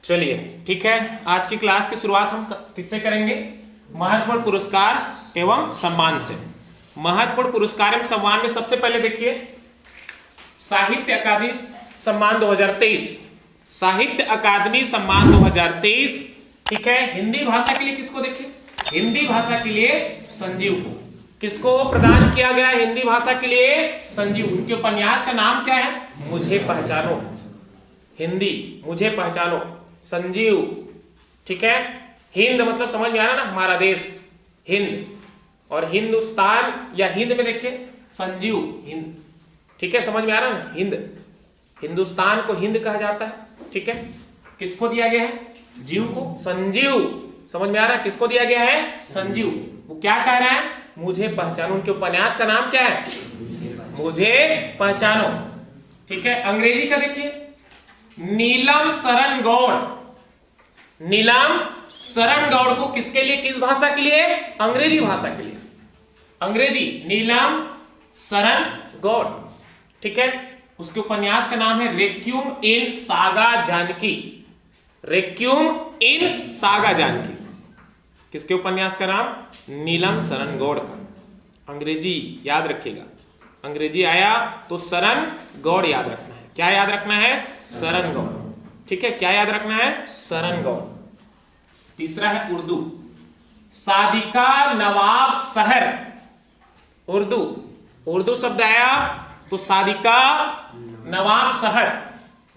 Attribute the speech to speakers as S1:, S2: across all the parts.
S1: चलिए ठीक है, आज की क्लास की शुरुआत हम किससे करेंगे? महत्वपूर्ण पुरस्कार एवं सम्मान से। महत्वपूर्ण पुरस्कार एवं सम्मान में सबसे पहले देखिए साहित्य अकादमी सम्मान 2023। साहित्य अकादमी सम्मान 2023, ठीक है। हिंदी भाषा के लिए किसको देखिए? हिंदी भाषा के लिए संजीव को। किसको प्रदान किया गया हिंदी भाषा के लिए? संजीव। उनके उपन्यास का नाम क्या है? मुझे पहचानो। हिंदी मुझे पहचानो, संजीव, ठीक है। हिंद मतलब समझ में आ रहा ना, हमारा देश हिंद, और हिंदुस्तान या हिंद में देखिए संजीव हिंद, ठीक है। समझ में आ रहा ना, हिंद, हिंदुस्तान को हिंद कहा जाता है, ठीक है। किसको दिया गया है? जीव को, संजीव। समझ में आ रहा है किसको दिया गया है? संजीव। वो क्या कह रहा है? मुझे पहचानो। उनके उपन्यास का नाम क्या है? मुझे पहचानो, ठीक है। अंग्रेजी का देखिए नीलम शरण गौड़। नीलम शरण गौड़ को किसके लिए, किस भाषा के लिए? अंग्रेजी भाषा के लिए। अंग्रेजी नीलम शरण गौड़, ठीक है। उसके उपन्यास का नाम है रेक्यूम इन सागा जानकी। रेक्यूम इन सागा जानकी, किसके उपन्यास का नाम? नीलम शरण गौड़ का। अंग्रेजी याद रखिएगा, अंग्रेजी आया तो शरण गौड़ याद रखना है। क्या याद रखना है? शरण गौड़, ठीक है। क्या याद रखना है? शरण गौड़। तीसरा है उर्दू, सादिका नवाब शहर। उर्दू, उर्दू शब्द आया तो सादिका नवाब शहर।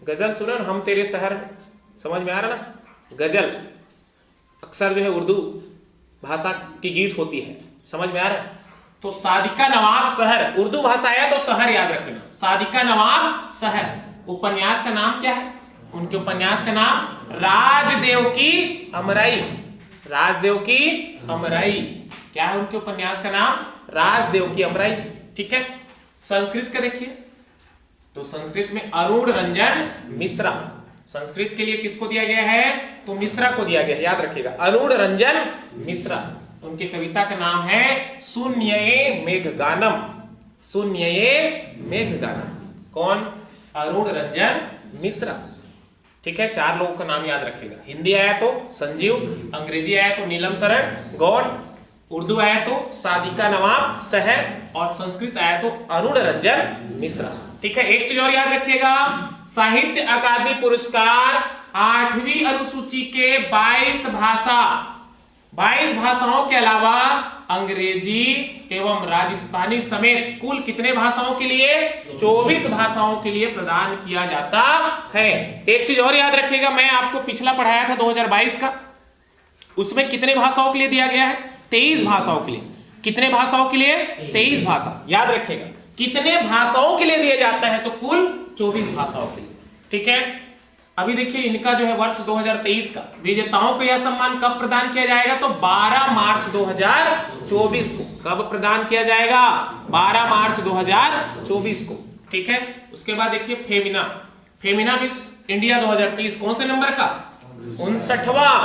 S1: गजल सुनो ना, हम तेरे शहर में, समझ में आ रहा ना। गजल अक्सर जो है उर्दू भाषा की गीत होती है, समझ में आ रहा है। तो सादिका नवाब शहर, उर्दू भाषा आया तो शहर याद रखना, सादिका नवाब शहर। उपन्यास का नाम क्या है? उनके उपन्यास का नाम राजदेव की अमराई। राजदेव की अमराई, क्या है उनके उपन्यास का नाम? राजदेव की अमराई, ठीक है। संस्कृत का देखिए तो संस्कृत में अरुण रंजन मिश्रा। संस्कृत के लिए किसको दिया गया है? तो मिश्रा को दिया गया है, याद रखिएगा, अरुण रंजन मिश्रा। उनके कविता का नाम है शून्यये मेघगानम। शून्यये मेघगानम। कौन? अरुण रंजन मिश्रा, ठीक है। चार लोगों का नाम याद रखिएगा। हिंदी आया तो संजीव, अंग्रेजी आया तो नीलम शरण गौड़, उर्दू आया तो सादिका नवाब शहर, और संस्कृत आया तो अरुण रंजन मिश्रा, ठीक है। एक चीज और याद रखिएगा, साहित्य अकादमी पुरस्कार 8वीं अनुसूची के 22 भाषाओं के अलावा अंग्रेजी एवं राजस्थानी समेत कुल कितने भाषाओं के लिए? 24 भाषाओं के लिए प्रदान किया जाता है। एक चीज और याद रखिएगा, मैं आपको पिछला पढ़ाया था 2022 का, उसमें कितने भाषाओं के लिए दिया गया है? 23 भाषाओं के लिए। कितने भाषाओं के लिए? 23 भाषा, याद रखिएगा। कितने भाषाओं के लिए दिया जाता है? तो कुल 24 भाषाओं के लिए, ठीक है। अभी देखिए इनका जो है वर्ष 2023 का विजेताओं को यह सम्मान कब प्रदान किया जाएगा? तो 12 मार्च 2024 को। कब प्रदान किया जाएगा? 12 मार्च 2024 को, ठीक है। उसके बाद देखिए फेमिना, फेमिना मिस इंडिया 2023 कौन से नंबर का? 59वां,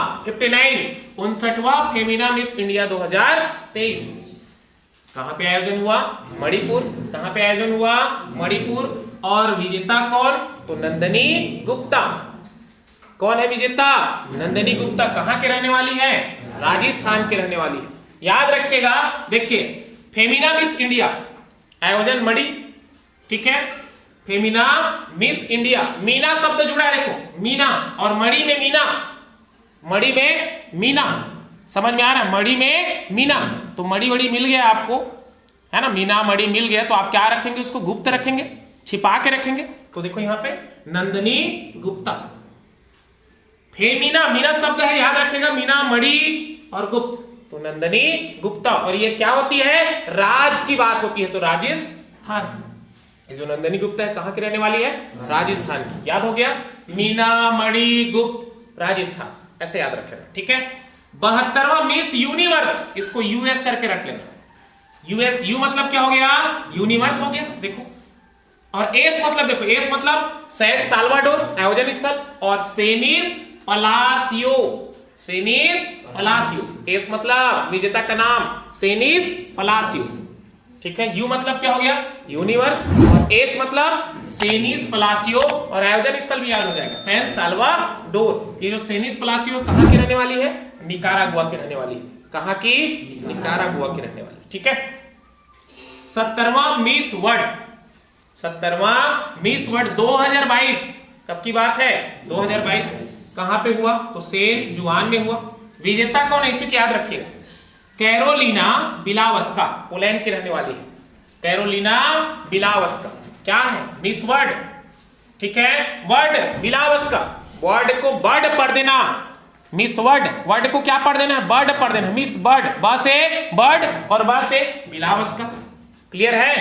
S1: 59वां फेमिना मिस इंडिया 2023। कहां पे आयोजन हुआ? मणिपुर। कहां पे आयोजन हुआ? मणिपुर। और विजेता कौन? तो नंदनी गुप्ता। कौन है विजेता? नंदनी गुप्ता। कहां के रहने वाली है? राजस्थान के रहने वाली है, याद रखिएगा। देखिए फेमिना मिस इंडिया आयोजन मणि, ठीक है। फेमिना मिस इंडिया, मीना शब्द जुड़ा है, देखो मीना, और मणि में मीना, मणि में मीना, समझ में आ रहा है? मणि में मीना, तो मणि वड़ी मिल गया आपको, है ना। मीना मणि मिल गया तो आप क्या रखेंगे? उसको गुप्त रखेंगे, छिपा के रखेंगे। तो देखो यहां पे नंदनी गुप्ता। फेमिना, मीना शब्द है, याद रखेगा, मीना मणि और गुप्त, तो नंदनी गुप्ता। और ये क्या होती है? राज की बात होती है, तो राजस्थान। ये जो नंदनी गुप्ता है कहां की रहने वाली है? राजस्थान की, याद हो गया। मीना मणि गुप्त राजस्थान, ऐसे याद रखेगा, ठीक है। 72वां मिस यूनिवर्स, इसको यूएस करके रख लेना। यूएस, यू मतलब क्या हो गया? यूनिवर्स हो गया, देखो। और एस मतलब देखो, एस मतलब सैन साल्वाडोर आयोजन स्थल, और सेनिस पलासियो, सेनिस पलासियो। एस मतलब विजेता का नाम सेनिस पलासियो, ठीक है। यू मतलब क्या हो गया, यूनिवर्स, और एस मतलब सेनिस पलासियो, और आयोजन स्थल भी याद हो जाएगा, सैन साल्वाडोर। ये जो सेनिस पलासियो कहाँ की रहने वाली है, निकारागुआ की रहने वाली है। कहाँ की, निकारागुआ की रहने वाली, ठीक है। 70वां मिस वर्ल्ड, 70वां मिस वर्ल्ड 2022 कब की बात है, 2022। कहां पे हुआ, तो सेन जुआन में हुआ। विजेता कौन है, इसी को याद रखिएगा, कैरोलिना बिलावस्का, पोलैंड की रहने वाली है, कैरोलिना बिलावस्का। क्या है, मिस वर्ल्ड, ठीक है। वर्ड बिलावस्का, वर्ड को बर्ड पढ़ देना, मिस वर्ड, वर्ड को क्या पढ़ देना है, बर्ड पढ़ देना, मिस बर्ड, ब से बर्ड और ब से बिलावस्का। क्लियर है,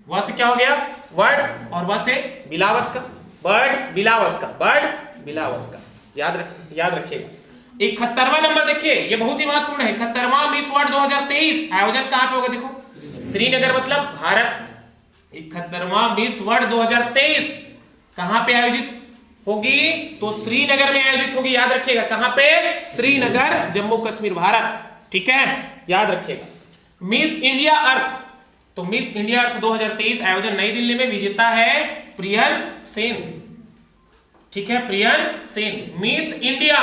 S1: वह से क्या हो गया, वर्ड, और वह से Bielawska, bird Bielawska, bird Bielawska. याद रखिएगा। 71वां नंबर देखिए, ये बहुत ही महत्वपूर्ण है। 71वां मिस वर्ल्ड 2023 आयोजन कहां पे होगा, देखो श्रीनगर मतलब भारत। 71वां मिस वर्ल्ड 2023 कहां पे आयोजित होगी, तो श्रीनगर में आयोजित होगी। याद रखिएगा, कहां पे, श्रीनगर, जम्मू कश्मीर, भारत, ठीक है, याद रखिएगा। मिस इंडिया अर्थ, तो मिस इंडिया अर्थ 2023 आयोजन नई दिल्ली में, विजेता है प्रियन सेन, ठीक है, प्रियन सेन। मिस इंडिया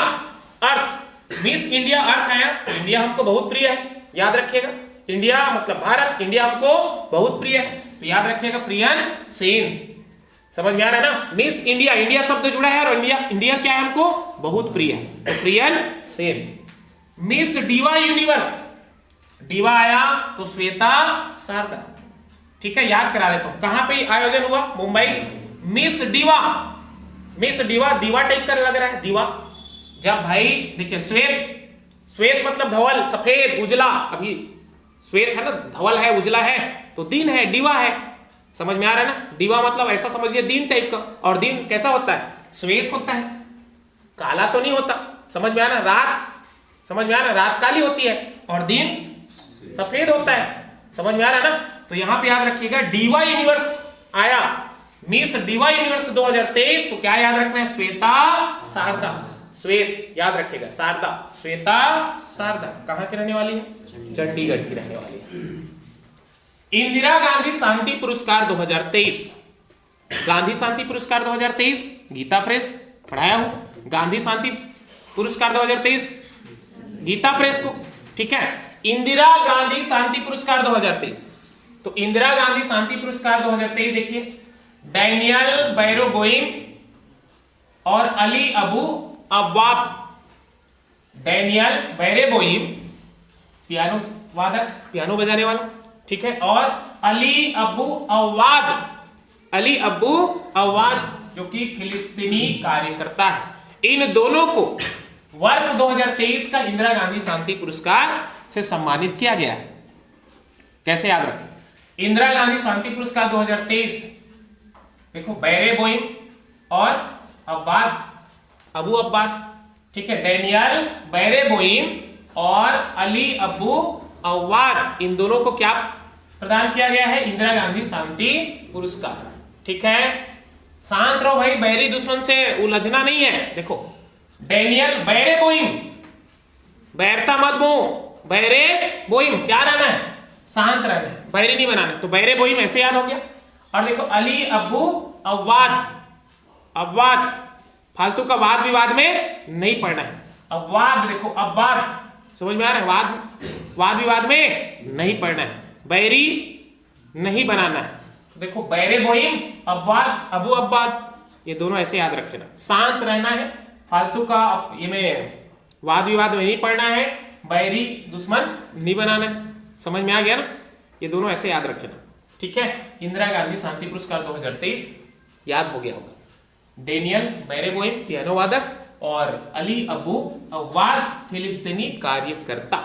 S1: अर्थ, मिस इंडिया अर्थ है, इंडिया हमको बहुत प्रिय है, याद रखिएगा, इंडिया मतलब भारत, इंडिया हमको बहुत प्रिय है, तो याद रखिएगा प्रियन सेन। समझ में आ रहा है ना, मिस इंडिया, इंडिया शब्द जुड़ा है, और इंडिया क्या है, हमको बहुत प्रिय है, तो prion Sen. Miss diva universe, diva आया तो श्वेता शारदा, ठीक है, याद करा देता हूं, कहां पे आयोजन हुआ, Mumbai. Miss diva, miss diva, दीवा टाइप का लग रहा है, दीवा, जब भाई देखिए श्वेत, श्वेत मतलब धवल, सफेद, उजला, अभी श्वेत है ना, धवल है, उजला है, तो दिन है, दीवा है। समझ में आ रहा है ना, दीवा मतलब ऐसा समझिए दिन टाइप का, और दिन कैसा होता है, श्वेत होता है, काला तो नहीं होता। समझ में आ रहा, रात, समझ में आ रहा, रात काली होती है और दिन सफेद होता है। समझ में आ रहा है ना, तो यहां पे याद रखिएगा डीवा यूनिवर्स आया, मिस डीवा यूनिवर्स 2023, तो क्या याद रखना है, श्वेता शारदा, श्वेत याद रखिएगा, शारदा, श्वेता शारदा कहां की रहने वाली है, चंडीगढ़ की रहने वाली है। इंदिरा गांधी शांति पुरस्कार 2023, गांधी शांति पुरस्कार 2023 गीता प्रेस पढ़ाया हूं, गांधी शांति पुरस्कार 2023 गीता प्रेस को, ठीक है। इंदिरा गांधी शांति पुरस्कार 2023, तो इंदिरा गांधी शांति पुरस्कार 2023 देखिए, डैनियल बैरोगोइम और अली अबू अब्बाब, डैनियल बैरोगोइम पियानो वादक, पियानो बजाने वाला, ठीक है, और अली अबू अवाद, अली अबू अवाद जो कि फिलिस्तीनी कार्यकर्ता है। इन दोनों को वर्ष 2023 का इंदिरा गांधी शांति पुरस्कार से सम्मानित किया गया है। कैसे याद रखें, इंदिरा गांधी शांति पुरस्कार 2023 देखो, बैरोगोइम और अब्बाद, अबू अब्बाद, ठीक है, डैनियल बैरोगोइम और अली अबू अवाद, इन दोनों को क्या प्रदान किया गया है, इंदिरा गांधी शांति पुरस्कार, ठीक है। शांत रहो भाई, बैरी दुश्मन से उलझना नहीं है। देखो डैनियल बैरोगोइम, बैरता मत बो, बैरोगोइम क्या रहना है, शांत रहना है, बैरी नहीं बनाना, तो बैरोगोइम ऐसे याद हो गया। और देखो अली अबू अवाद, अवाद फालतू का वाद विवाद में नहीं पढ़ना है, अवाद देखो, अवाद समझ में आ रहा है, वाद विवाद में नहीं पढ़ना है, बैरी नहीं बनाना है। देखो बैरोगोइम, अब्बाद, अबू अब्बाद, ये दोनों ऐसे याद रख लेना, शांत रहना है, फालतू का ये में वाद विवाद में नहीं पढ़ना है, बैरी दुश्मन नहीं बनाना है। समझ में आ गया ना, ये दोनों ऐसे याद रख लेना, ठीक है। इंदिरा गांधी शांति पुरस्कार 2023 याद हो गया होगा, डैनियल बैरोगोइम पियानो वादक और अली अबू अवाद फिलिस्तीनी कार्यकर्ता।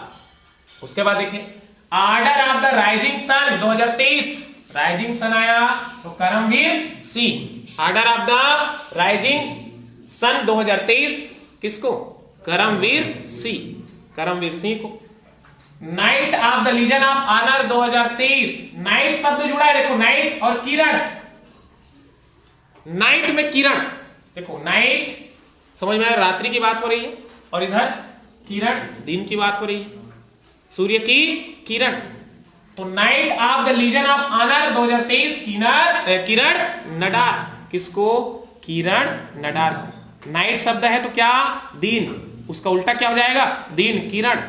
S1: उसके बाद देखिए order of the rising sun 2023, rising sun आया तो Karamvir Singh, order of the rising sun 2023 किसको, करमवीर सिंह, करमवीर सिंह को। Knight of the legion of honour 2023, knight शब्द जुड़ा है, देखो नाइट और किरण, नाइट में किरण, देखो नाइट समझ में आया, रात्रि की बात हो रही है, और इधर किरण दिन की बात हो रही है, सूर्य की किरण, तो knight of the legion of honour 2023 Kiran Nadar. किसको? किरण नडार को। नाइट शब्द है तो क्या? दिन। उसका उल्टा क्या हो जाएगा? दिन। किरण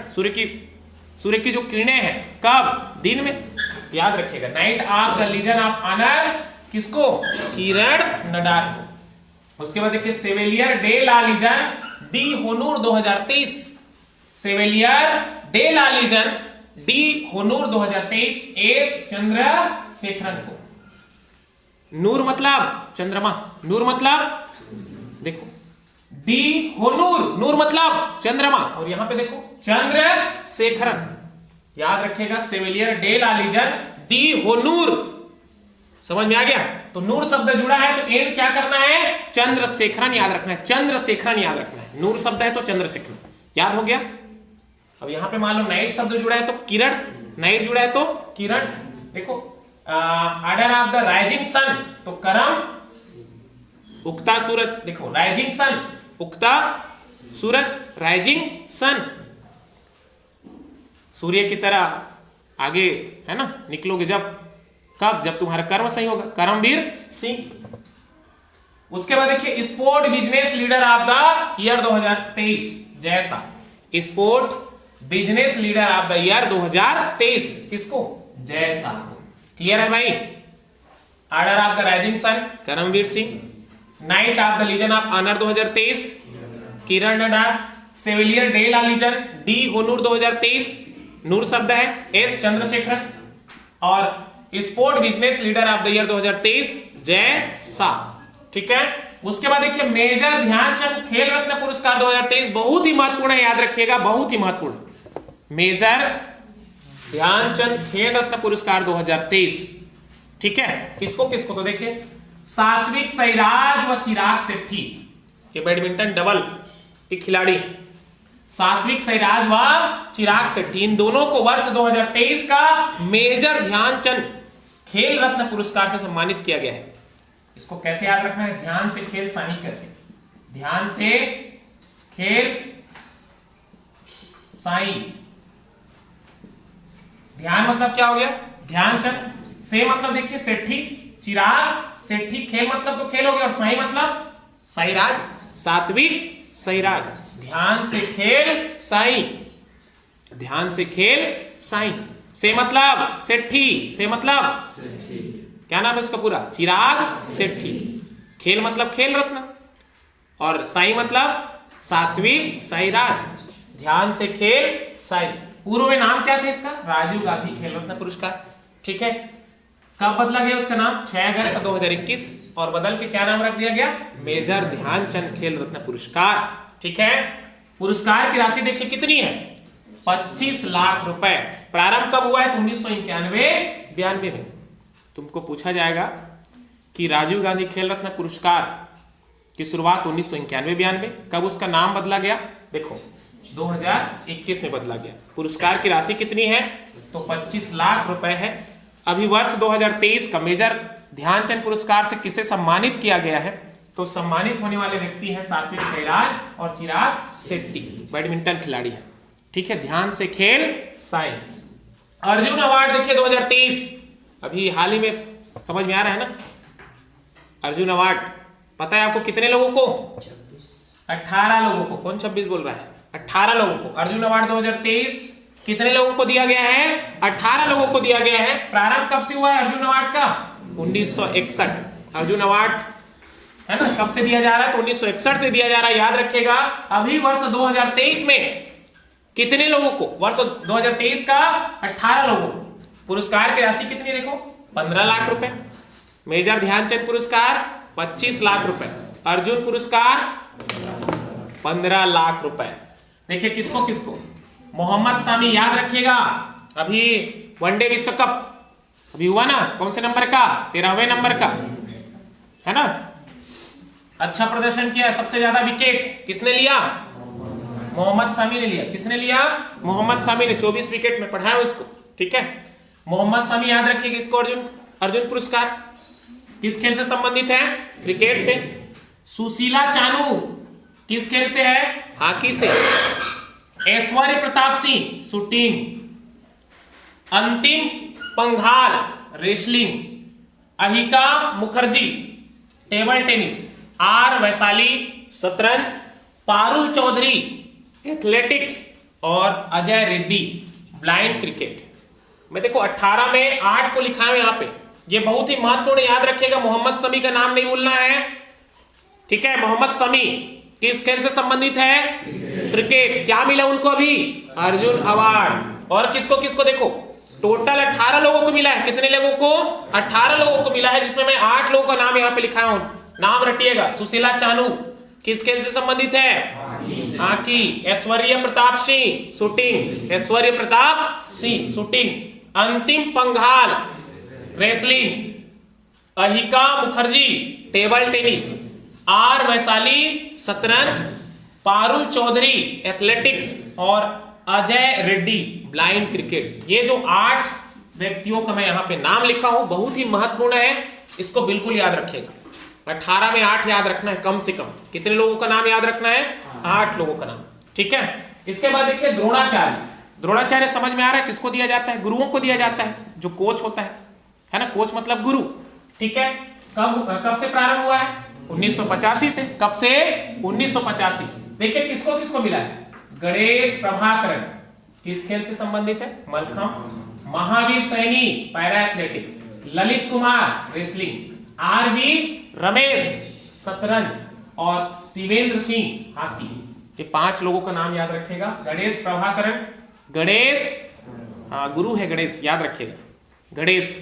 S1: सूर्य की जो किरणें हैं कब? दिन में। याद रखिएगा, knight of the legion of Honour किसको? किरण नडार को। उसके बाद देखिए chevalier de la Legion de honneur 2023। Chevalier de la Legion de honneur 2023 S Chandrasekaran को। नूर मतलब चंद्रमा, नूर मतलब देखो डी होनूर, नूर मतलब चंद्रमा, और यहां पे देखो चंद्रशेखरन। याद रखिएगा, सेवेलियर डे ला लीजन डी होनूर। समझ में आ गया? तो नूर शब्द जुड़ा है तो एन क्या करना है? चंद्रशेखरन याद रखना है, चंद्रशेखरन याद रखना है। नूर शब्द है तो चंद्रशेखरन। याद हो गया? अब यहां पे मान लो नाइट शब्द जुड़ा है तो किरण, नाइट जुड़ा है तो किरण। देखो order of the rising sun तो करम, उगता सूरज। देखो राइजिंग सन, उगता सूरज, राइजिंग सन। सूर्य की तरह आगे है ना निकलोगे जब, कब? जब तुम्हारा कर्म सही होगा। कर्मवीर सिंह। उसके बाद देखिए sport business leader of the year 2023 जैसा। Sport business leader of the year 2023 किसको? जैसा। क्लियर है भाई? Order of the rising Sun Karamvir Singh. Knight of the legion of honour 2023 Kiran Nadar. Chevalier de la Legion de honneur 2023, नूर शब्द है, एस चंद्रशेखरन। और sport business leader of the year 2023 जैसा। ठीक है। उसके बाद देखिए मेजर ध्यानचंद खेल रत्न पुरस्कार 2023 बहुत ही महत्वपूर्ण है, याद रखिएगा, बहुत ही महत्वपूर्ण। मेजर ध्यानचंद खेल रत्न पुरस्कार 2023। ठीक है। किसको किसको? तो देखिए सात्विक साईराज व चिराग शेट्टी, ये बैडमिंटन डबल के खिलाड़ी हैं। सात्विक साईराज व चिराग शेट्टी, इन दोनों को वर्ष 2023 का मेजर ध्यानचंद खेल रत्न पुरस्कार से सम्मानित किया गया है। इसको कैसे याद रखना है? ध्यान से खेल साही करके, ध्यान से खेल साई। ध्यान मतलब क्या हो गया? ध्यानचंद। से मतलब देखिए सेठी, चिराग सेठी। खेल मतलब तो खेल हो गया, और साई मतलब साईराज, सात्विक साईराज। ध्यान से खेल साई, ध्यान से खेल साई। से मतलब सेठी, से मतलब क्या नाम है उसका पूरा? चिराग सेठी। खेल मतलब खेल रत्न, और साई मतलब सात्विक साईराज। ध्यान से खेल साई। पूर्व में नाम क्या था इसका? राजीव गांधी खेल रत्न पुरस्कार। ठीक है। कब बदला गया उसका नाम? 6 अगस्त 2021, और बदल के क्या नाम रख दिया गया? मेजर ध्यानचंद खेल रत्न पुरस्कार। ठीक है। पुरस्कार की राशि देखिए कितनी है? 25 लाख रुपए। प्रारंभ कब हुआ है? 1991-92 में। तुमको पूछा जाएगा कि राजीव गांधी खेल रत्न पुरस्कार की शुरुआत 1991-92, कब उसका नाम बदला गया? देखो 2021 में बदला गया। पुरस्कार की राशि कितनी है? तो 25 लाख रुपए है। अभी वर्ष 2023 का मेजर ध्यानचंद पुरस्कार से किसे सम्मानित किया गया है? तो सम्मानित होने वाले व्यक्ति हैं सात्विक साईराज और चिराग शेट्टी, बैडमिंटन खिलाड़ी है। ठीक है। ध्यान से खेल साई। अर्जुन अवार्ड देखिए 2023, अभी हाल ही में समझ में आ रहा है ना? अर्जुन अवार्ड पता है आपको कितने लोगों को? 18 लोगों को। कौन 26 बोल रहा है? 18 लोगों को अर्जुन अवार्ड 2023 कितने लोगों को दिया गया है? 18 लोगों को दिया गया है। प्रारंभ कब से हुआ है अर्जुन अवार्ड का? 1961। अर्जुन अवार्ड है ना कब से दिया जा रहा है? तो 1961 से दिया जा रहा है। याद रखिएगा। अभी वर्ष 2023 में कितने लोगों को? वर्ष 2023 का 18 लोगों को। पुरस्कार की राशि कितनी? देखो 15 लाख रुपए। मेजर ध्यानचंद पुरस्कार 25 लाख रुपए। अर्जुन पुरस्कार 15 लाख रुपए। देखिए किसको किसको? मोहम्मद शामी। याद रखिएगा, अभी वनडे विश्व कप अभी हुआ ना, कौन से नंबर का? 13वें नंबर का, है ना? अच्छा प्रदर्शन किया, सबसे ज्यादा विकेट किसने लिया? मोहम्मद शामी ने लिया। किसने लिया? मोहम्मद शामी ने। 24 विकेट में पढ़ाया उसको। ठीक है। मोहम्मद शामी याद रखिएगा। इसको अर्जुन पुरस्कार किस खेल से संबंधित है? क्रिकेट से। सुशीला चानू किस खेल से है? हॉकी से। Aishwarya Pratap Singh shooting. Antim Panghal wrestling, Ahika Mukherjee table tennis, R Vaishali शतरंज, पारुल चौधरी एथलेटिक्स और अजय रेड्डी ब्लाइंड क्रिकेट। मैं देखो 18 में 8 को लिखा है यहाँ पे, ये बहुत ही महत्वपूर्ण याद रखिएगा। मोहम्मद शमी का नाम नहीं भूलना है, ठीक है। मोहम्मद शमी किस खेल से संबंधित है? क्रिकेट। क्या मिला उनको अभी? अर्जुन अवार्ड। और किसको किसको देखो, टोटल 18 लोगों को मिला है। कितने लोगों को? 18 लोगों को मिला है, जिसमें मैं 8 लोगों का नाम यहाँ पे लिखा हूं। नाम रटिएगा। सुशीला चानू किस खेल से संबंधित है? Hockey. Aishwarya Pratap Singh shooting, Aishwarya Pratap Singh shooting. Antim Panghal wrestling, Ahika Mukherjee table tennis, R Vaishali शतरंज, पारुल चौधरी एथलेटिक्स और अजय रेड्डी ब्लाइंड क्रिकेट। ये जो 8 व्यक्तियों का मैं यहां पे नाम लिखा हूं बहुत ही महत्वपूर्ण है, इसको बिल्कुल याद रखिएगा। 18 में 8 याद रखना है कम से कम। कितने लोगों का नाम याद रखना है? 8 लोगों का नाम, ठीक है। इसके बाद देखिए द्रोणाचार्य। द्रोणाचार्य समझ में आ रहा है किसको दिया जाता है? गुरुओं को दिया जाता है, जो कोच होता है ना। कोच मतलब गुरु, ठीक है। कब से प्रारंभ हुआ है? 1985 से। कब से? 1985। देखिए किसको किसको मिला है? गणेश प्रभाकरण किस खेल से संबंधित है? Mallakhamb. Mahavir Saini para athletics, Lalit Kumar wrestling, R V Ramesh शतरंज और शिवेंद्र सिंह हॉकी। ये 5 लोगों का नाम याद रखेगा। गणेश प्रभाकरण, गणेश, हाँ गुरु है गणेश, याद रखिएगा। गणेश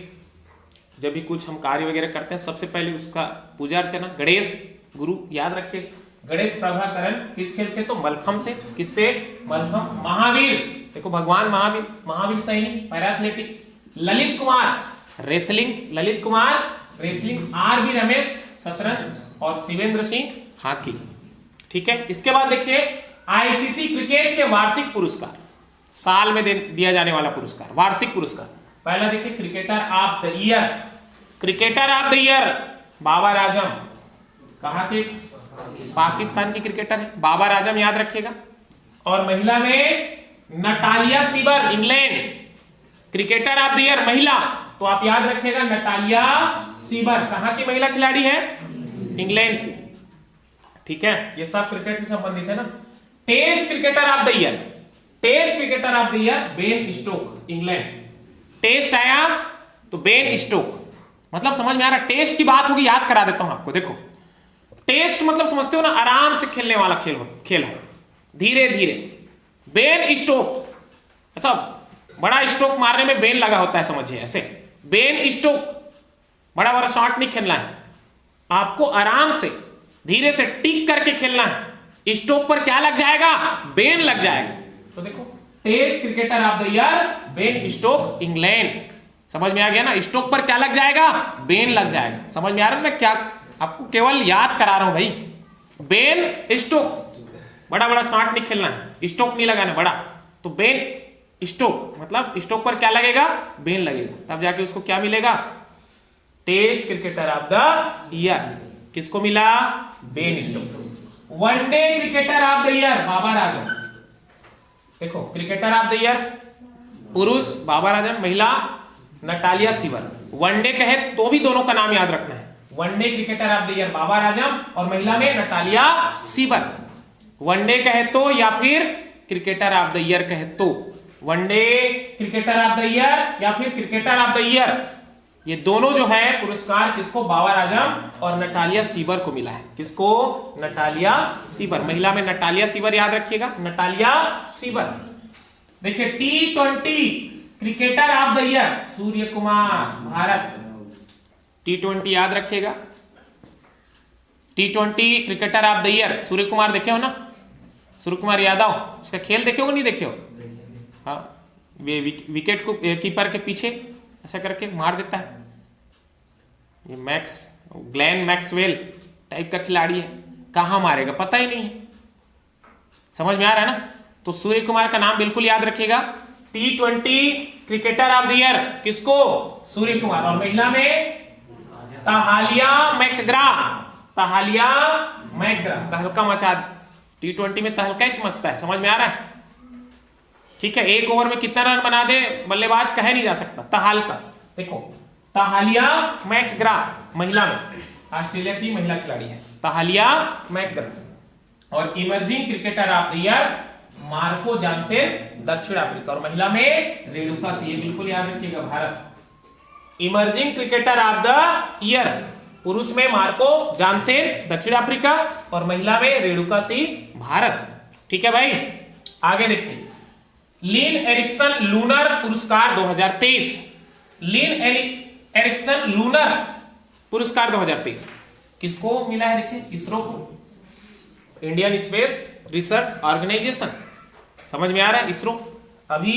S1: जब भी कुछ हम कार्य वगैरह करते हैं सबसे पहले उसका पूजा अर्चना गणेश गुरु, याद रखिए। गणेश प्रभाकरण किस खेल से? तो मलखंब से। किससे? मलखंब। महावीर देखो भगवान Mahavir, Mahavir Saini para athletics, Lalit Kumar wrestling, Lalit Kumar wrestling, R V Ramesh शतरंज और शिवेंद्र सिंह हॉकी, ठीक है। इसके बाद देखिए आईसीसी क्रिकेट के वार्षिक पुरस्कार, साल में दिया जाने वाला पुरस्कार, वार्षिक पुरस्कार। पहला देखिए cricketer of the year. Cricketer of the year Babar Azam, कहां के? पाकिस्तान की क्रिकेटर है बाबर आजम, याद रखिएगा। और महिला में Natalia Sciver England, cricketer of the year महिला, तो आप याद रखिएगा नटालिया सीबर कहां की महिला खिलाड़ी है? इंग्लैंड की, ठीक है। ये सब क्रिकेट से संबंधित है ना। Test cricketer of the year, test cricketer of the year Ben Stoke England. Test आया तो बेन स्टोक, मतलब समझ में आ रहा? टेस्ट की बात होगी, याद करा देता हूं आपको। देखो टेस्ट मतलब समझते हो ना, आराम से खेलने वाला खेल है, धीरे धीरे। बेन स्टोक, ऐसा बड़ा स्ट्रोक मारने में बेन लगा होता है, समझिए ऐसे। बेन स्टोक, बड़ा बड़ा शॉट नहीं खेलना है आपको, आराम से धीरे से टिक करके खेलना है। स्टोक पर क्या लग जाएगा? बेन लग जाएगा। तो देखो test cricketer of the year Ben Stoke England, समझ में आ गया ना। स्टोक पर क्या लग जाएगा? बेन लग जाएगा। समझ में आ रहा है? मैं क्या आपको केवल याद करा रहा हूं भाई। बेन स्टोक, बड़ा बड़ा शॉट नहीं खेलना है, स्टोक नहीं लगाना बड़ा, तो बेन स्टोक मतलब स्टोक पर क्या लगेगा? बेन लगेगा, तब जाके उसको क्या मिलेगा? Test cricketer of the year. किसको मिला? Ben Stoke. One day cricketer of the year Babar Azam. देखो क्रिकेटर ऑफ द ईयर पुरुष बाबर आजम, महिला नटालिया सीवर। वनडे कहे तो भी दोनों का नाम याद रखना है। One day cricketer of the year Babar Azam और महिला में नटालिया सीवर। वनडे कहे तो या फिर क्रिकेटर ऑफ द ईयर कहे तो, one day cricketer of the year या फिर क्रिकेटर ऑफ द ईयर, ये दोनों जो है पुरस्कार किसको? बाबर आजम और नटालिया सीवर को मिला है। किसको? Natalia Sciver. महिला में नटालिया सीवर, याद रखिएगा नटालिया सीवर। देखिए T20 cricketer of the year Surya Kumar Bharat. T20 याद रखिएगा, T20 cricketer of the year Surya Kumar, देखे हो ना सूर्य कुमार यादव, उसका खेल देखे हो नहीं देखे हो? हाँ, वे विकेट को कीपर के पीछे ऐसा करके मार देता है। ये ग्लेन मैक्सवेल टाइप का खिलाड़ी है, कहां मारेगा पता ही नहीं है। समझ में आ रहा है ना? तो सूर्य कुमार का नाम बिल्कुल याद रखिएगा। T20 cricketer of the year किसको? सूर्य कुमार। और महिला में तहालिया मैकग्रा, तहालिया मैकग्रा, तहलका मचा। T20 में तहलका ही मचता है, समझ में आ रहा है? ठीक है, एक ओवर में कितना रन बना दे बल्लेबाज कह नहीं जा सकता। तहालका, देखो तहालिया मैकग्रा महिला में, ऑस्ट्रेलिया की महिला खिलाड़ी है तहालिया मैकग्रा। और emerging cricketer of the year Marco Jansen दक्षिण अफ्रीका, और महिला में रेणुका सिंह, बिल्कुल याद रखिएगा Bharat. Emerging cricketer of the year, पुरुष में मार्को जानसेन दक्षिण अफ्रीका और महिला में रेणुका सिंह भारत। ठीक है भाई, आगे देखिए लिन एरिक्सन लूनर पुरस्कार 2023, लिन एरिक्सन लूनर पुरस्कार 2023 किसको मिला है? देखिए इसरो को, इंडियन स्पेस रिसर्च ऑर्गेनाइजेशन, समझ में आ रहा है इसरो। अभी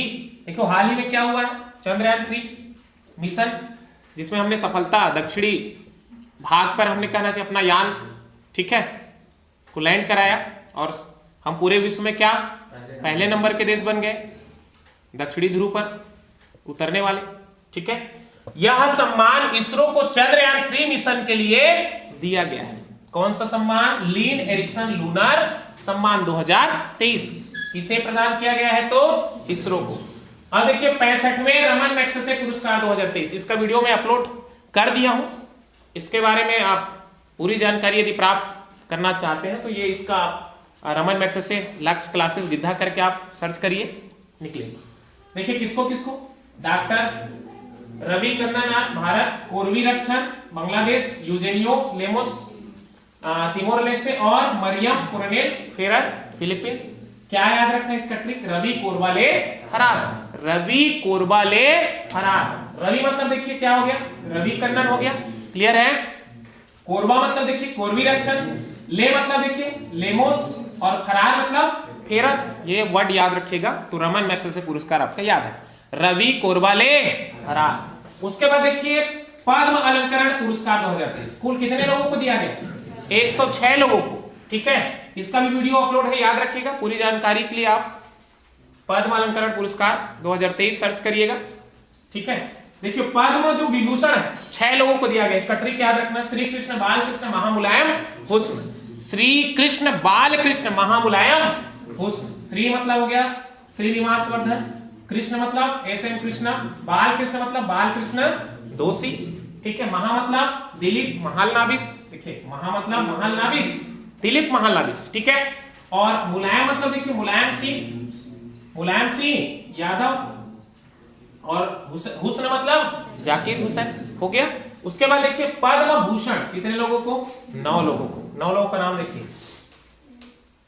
S1: देखो हाल ही में क्या हुआ है, चंद्रयान 3 मिशन, जिसमें हमने सफलता दक्षिणी भाग पर हमने कहना चाहिए अपना यान, ठीक है, को लैंड कराया, और हम पूरे विश्व में क्या पहले नंबर के देश बन गए दक्षिणी ध्रुव पर उतरने वाले। ठीक है, यह सम्मान इसरो को चंद्रयान 3 मिशन के लिए दिया गया है। कौन सा सम्मान? लिन एरिक्सन लूनर सम्मान 2023 किसे प्रदान किया गया है? तो इसरो को। अब देखिए 65वें रमन मैग्सेसे पुरस्कार 2023, इसका वीडियो मैं अपलोड कर दिया हूं, इसके बारे में आप पूरी जानकारी यदि प्राप्त करना चाहते हैं तो ये इसका रमन मैग्सेसे लक्ष्य क्लासेस गिद्धा करके आप सर्च करिए, निकलेगा। देखिए किसको किसको, डॉक्टर रवि कन्नानाथ भारत, कोरवी रक्षण बांग्लादेश, यूजेनियो लेमोस तिमोर लेस्टे और मरियम कुरनेल फेरत फिलीपींस। क्या याद रखना है इसका ट्रिक? रवि कोरबाले फरार, रवि कोरबाले फरार। रवि मतलब देखिए क्या हो गया, रवि कन्नन हो गया, क्लियर है। कोरबा मतलब देखिए कोरवी रक्षण, ले मतलब देखिए लेमोस, और फरार मतलब फेरत। ये वर्ड याद रखिएगा तो रमन मैग्सेसे पुरस्कार आपका याद है, रवि कोरबाले फरार। उसके बाद देखिए पद्म अलंकरण पुरस्कार 2023 कुल कितने लोगों को दिया गया? 106 लोगों को। ठीक है, इसका भी वीडियो अपलोड है, याद रखिएगा। पूरी जानकारी के लिए आप पद्म अलंकरण पुरस्कार 2023 सर्च करिएगा। ठीक है, देखिए पद्म जो विभूषण है 6 लोगों को दिया गया, इसका ट्रिक याद रखना, श्री कृष्ण बालकृष्ण महामुलायम हुस्न, श्री कृष्ण बालकृष्ण महामुलायम हुस्न। श्री मतलब हो गया श्रीनिवास वर्धन, कृष्ण मतलब एस.एम. कृष्णा, बालकृष्ण मतलब बालकृष्ण दोषी। ठीक है, महा मतलब दिलीप महालनाबिस, देखिए महा मतलब महालनाबिस, दिलीप महालनाबिस। ठीक है, और मुलायम मतलब देखिए मुलायम सिंह यादव, और हुस्न मतलब जाकिर हुसैन, हो गया। उसके बाद देखिए पद्म भूषण कितने लोगों को? 9 लोगों को। 9 लोगों का नाम देखिए,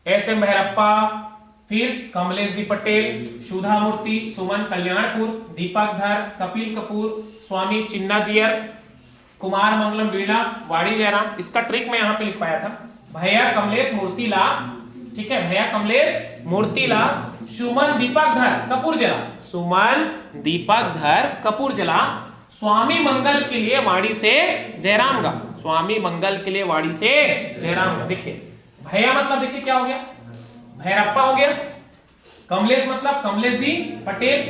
S1: एस.एम. भैरप्पा, फिर कमलेश जी पटेल, सुधा मूर्ति, सुमन कल्याणपुर, दीपक धर, कपिल कपूर, स्वामी चिन्नाजियर, कुमार मंगलम बिरला, वाड़ी जयराम। इसका ट्रिक मैं यहाँ पे लिख पाया था, भैया कमलेश मूर्तिलाल, ठीक है, भैया कमलेश मूर्तिलाल, सुमन दीपक धर कपूर जला, सुमन दीपक धर कपूर जला, स्वामी मंगल के लिए वाड़ी से जयराम गा, स्वामी मंगल के लिए वाड़ी से जयराम गा। देखिए भैया मतलब देखिए क्या हो गया, भैरप्पा हो गया, कमलेश मतलब कमलेश जी पटेल,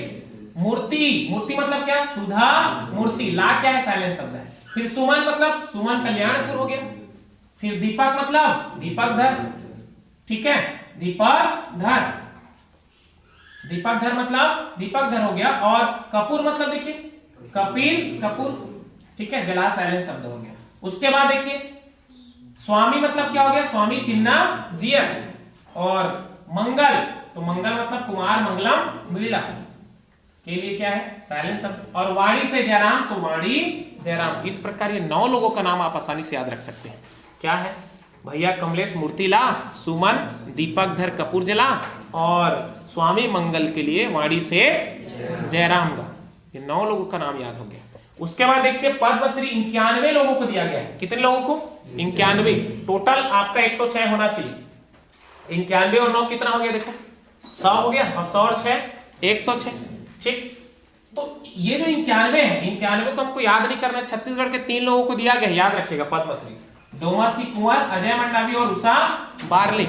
S1: मूर्ति मतलब क्या? सुधा मूर्ति, ला क्या है? साइलेंट शब्द है। फिर सुमन मतलब सुमन कल्याणपुर हो गया, फिर दीपक मतलब दीपक धर, ठीक है, दीपक धर मतलब दीपक धर हो गया, और कपूर मतलब देखिए कपिल कपूर, ठीक है, जला साइलेंट शब्द हो गया। उसके बाद देखिए स्वामी मतलब क्या हो गया? स्वामी चिन्नाजियर, और मंगल तो मंगल मतलब कुमार मंगलम बिरला के लिए क्या है? साइलेंट शब्द, और वाड़ी से जयराम तो वाड़ी जयराम। इस प्रकार ये 9 लोगों का नाम आप आसानी से याद रख सकते हैं। क्या है? भैया कमलेश मूर्तिला, सुमन दीपक धर कपूर जला, और स्वामी मंगल के लिए वाड़ी से जयराम गा। ये 9 लोगों का नाम याद हो गया। उसके बाद देखिए पद्मश्री 91 लोगों को दिया गया है। कितने लोगों को? 91। टोटल आपका 106 होना चाहिए। 91 और 9 कितना हो गया? देखो 100 हो गया, 100 और 6 106। ठीक, तो ये जो 91 है, 91 को हमको याद नहीं करना। छत्तीसगढ़ के 3 लोगों को दिया गया, याद रखिएगा पद्मश्री, डोमर सिंह कुंवर, अजय मंडावी और उषा बारले।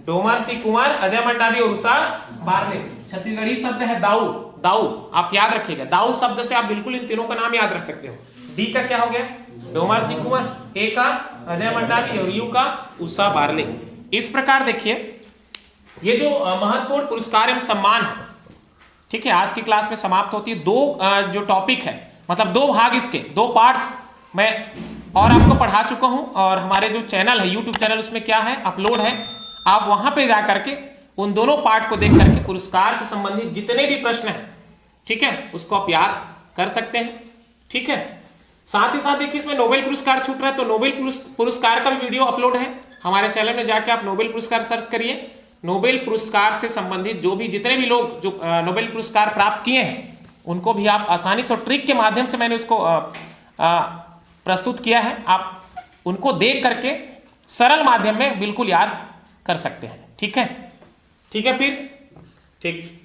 S1: डोमर सिंह कुंवर, अजय मंडावी और उषा बारले। छत्तीसगढ़ी शब्द है दाऊ, दाऊ आप याद रखिएगा। दाऊ शब्द से आप बिल्कुल इन तीनों का नाम याद रख सकते हो। डी का क्या हो गया? डोमर सिंह कुंवर, ए का अजय मंडावी और यू का उषा बारले। इस प्रकार देखिए ये जो महत्वपूर्ण पुरस्कार एवं सम्मान है ठीक है, आज की क्लास में समाप्त होती है। दो जो टॉपिक है, मतलब दो भाग, इसके दो पार्ट्स मैं और आपको पढ़ा चुका हूं, और हमारे जो चैनल है यूट्यूब चैनल, उसमें क्या है, अपलोड है। आप वहां पे जा करके उन दोनों पार्ट को देख करके पुरस्कार से संबंधित जितने भी प्रश्न हैं, ठीक है, उसको आप याद कर सकते हैं। ठीक है, साथ ही साथ देखिए इसमें नोबेल पुरस्कार छूट रहा है, तो नोबेल पुरस्कार का भी वीडियो अपलोड है हमारे चैनल में, जाके आप नोबेल पुरस्कार सर्च करिए। नोबेल पुरस्कार से संबंधित जो भी जितने भी लोग जो नोबेल पुरस्कार प्राप्त किए हैं, उनको भी आप आसानी से, ट्रिक के माध्यम से मैंने उसको प्रस्तुत किया है। आप उनको देख करके सरल माध्यम में बिल्कुल याद कर सकते हैं। ठीक है, ठीक है, फिर ठीक।